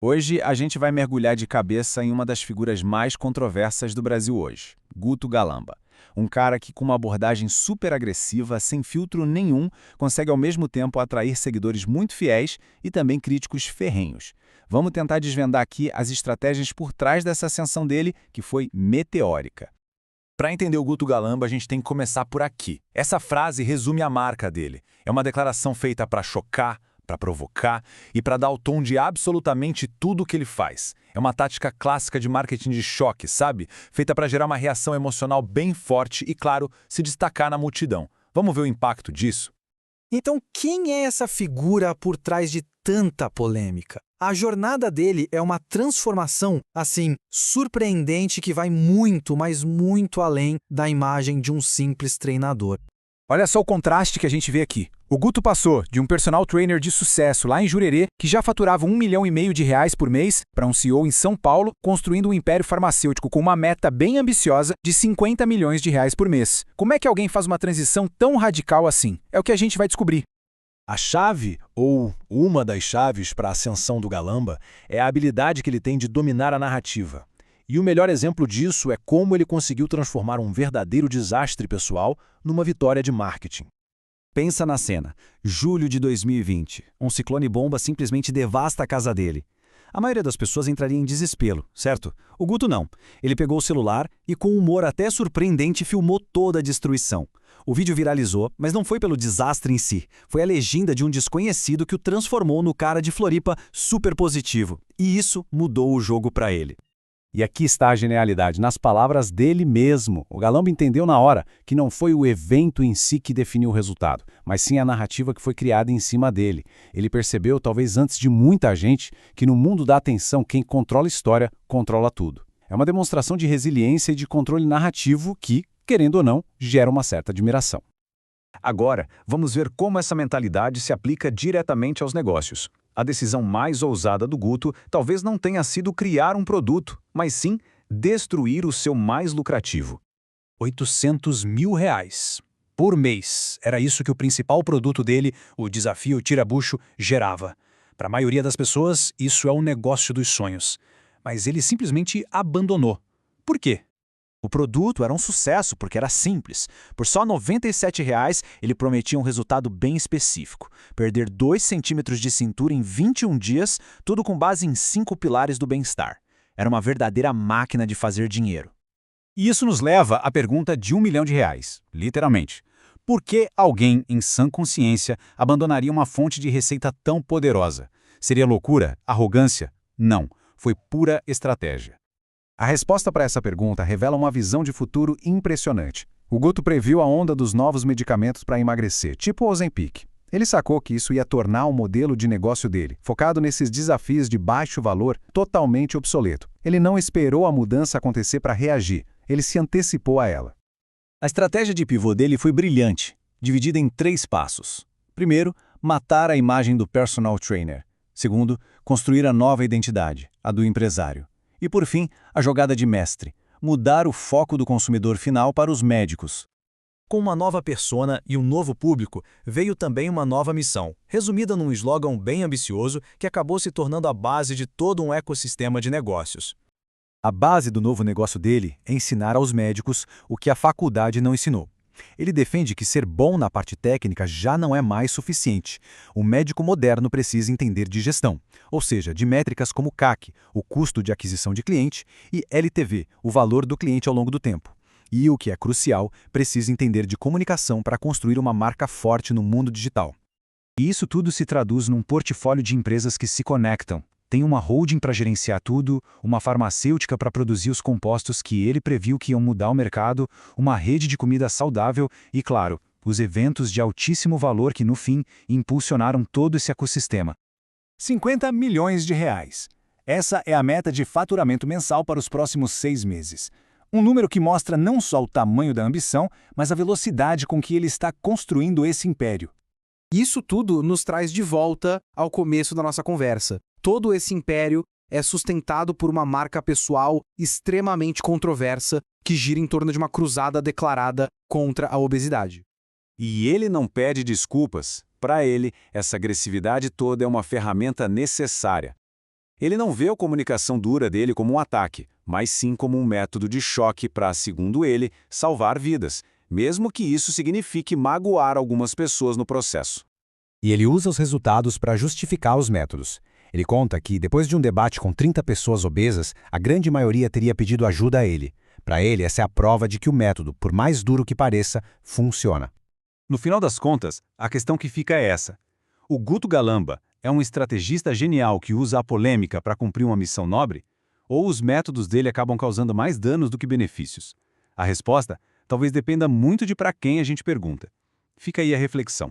Hoje a gente vai mergulhar de cabeça em uma das figuras mais controversas do Brasil hoje, Guto Galamba. Um cara que, com uma abordagem super agressiva, sem filtro nenhum, consegue ao mesmo tempo atrair seguidores muito fiéis e também críticos ferrenhos. Vamos tentar desvendar aqui as estratégias por trás dessa ascensão dele, que foi meteórica. Para entender o Guto Galamba, a gente tem que começar por aqui. Essa frase resume a marca dele. É uma declaração feita para chocar, para provocar e para dar o tom de absolutamente tudo o que ele faz. É uma tática clássica de marketing de choque, sabe? Feita para gerar uma reação emocional bem forte e, claro, se destacar na multidão. Vamos ver o impacto disso? Então, quem é essa figura por trás de tanta polêmica? A jornada dele é uma transformação, assim, surpreendente que vai muito, mas muito além da imagem de um simples treinador. Olha só o contraste que a gente vê aqui. O Guto passou de um personal trainer de sucesso lá em Jurerê, que já faturava R$1,5 milhão por mês, para um CEO em São Paulo, construindo um império farmacêutico com uma meta bem ambiciosa de R$50 milhões por mês. Como é que alguém faz uma transição tão radical assim? É o que a gente vai descobrir. A chave, ou uma das chaves para a ascensão do Galamba, é a habilidade que ele tem de dominar a narrativa. E o melhor exemplo disso é como ele conseguiu transformar um verdadeiro desastre pessoal numa vitória de marketing. Pensa na cena. Julho de 2020. Um ciclone bomba simplesmente devasta a casa dele. A maioria das pessoas entraria em desespero, certo? O Guto não. Ele pegou o celular e, com um humor até surpreendente, filmou toda a destruição. O vídeo viralizou, mas não foi pelo desastre em si. Foi a legenda de um desconhecido que o transformou no cara de Floripa super positivo. E isso mudou o jogo para ele. E aqui está a genialidade, nas palavras dele mesmo. O Galamba entendeu na hora que não foi o evento em si que definiu o resultado, mas sim a narrativa que foi criada em cima dele. Ele percebeu, talvez antes de muita gente, que no mundo da atenção quem controla a história, controla tudo. É uma demonstração de resiliência e de controle narrativo que, querendo ou não, gera uma certa admiração. Agora, vamos ver como essa mentalidade se aplica diretamente aos negócios. A decisão mais ousada do Guto talvez não tenha sido criar um produto, mas sim destruir o seu mais lucrativo. R$800 mil por mês. Era isso que o principal produto dele, o Desafio Tira-Bucho, gerava. Para a maioria das pessoas, isso é o negócio dos sonhos. Mas ele simplesmente abandonou. Por quê? O produto era um sucesso porque era simples. Por só R$ 97, ele prometia um resultado bem específico. Perder 2 centímetros de cintura em 21 dias, tudo com base em 5 pilares do bem-estar. Era uma verdadeira máquina de fazer dinheiro. E isso nos leva à pergunta de R$1 milhão, literalmente. Por que alguém, em sã consciência, abandonaria uma fonte de receita tão poderosa? Seria loucura? Arrogância? Não. Foi pura estratégia. A resposta para essa pergunta revela uma visão de futuro impressionante. O Guto previu a onda dos novos medicamentos para emagrecer, tipo o Ozempic. Ele sacou que isso ia tornar o modelo de negócio dele, focado nesses desafios de baixo valor, totalmente obsoleto. Ele não esperou a mudança acontecer para reagir, ele se antecipou a ela. A estratégia de pivô dele foi brilhante, dividida em 3 passos. Primeiro, matar a imagem do personal trainer. Segundo, construir a nova identidade, a do empresário. E, por fim, a jogada de mestre, mudar o foco do consumidor final para os médicos. Com uma nova persona e um novo público, veio também uma nova missão, resumida num slogan bem ambicioso que acabou se tornando a base de todo um ecossistema de negócios. A base do novo negócio dele é ensinar aos médicos o que a faculdade não ensinou. Ele defende que ser bom na parte técnica já não é mais suficiente. O médico moderno precisa entender de gestão, ou seja, de métricas como CAC, o custo de aquisição de cliente, e LTV, o valor do cliente ao longo do tempo. E, o que é crucial, precisa entender de comunicação para construir uma marca forte no mundo digital. E isso tudo se traduz num portfólio de empresas que se conectam. Tem uma holding para gerenciar tudo, uma farmacêutica para produzir os compostos que ele previu que iam mudar o mercado, uma rede de comida saudável e, claro, os eventos de altíssimo valor que, no fim, impulsionaram todo esse ecossistema. R$50 milhões. Essa é a meta de faturamento mensal para os próximos 6 meses. Um número que mostra não só o tamanho da ambição, mas a velocidade com que ele está construindo esse império. Isso tudo nos traz de volta ao começo da nossa conversa. Todo esse império é sustentado por uma marca pessoal extremamente controversa que gira em torno de uma cruzada declarada contra a obesidade. E ele não pede desculpas. Para ele, essa agressividade toda é uma ferramenta necessária. Ele não vê a comunicação dura dele como um ataque, mas sim como um método de choque para, segundo ele, salvar vidas, mesmo que isso signifique magoar algumas pessoas no processo. E ele usa os resultados para justificar os métodos. Ele conta que, depois de um debate com 30 pessoas obesas, a grande maioria teria pedido ajuda a ele. Para ele, essa é a prova de que o método, por mais duro que pareça, funciona. No final das contas, a questão que fica é essa. O Guto Galamba é um estrategista genial que usa a polêmica para cumprir uma missão nobre? Ou os métodos dele acabam causando mais danos do que benefícios? A resposta talvez dependa muito de para quem a gente pergunta. Fica aí a reflexão.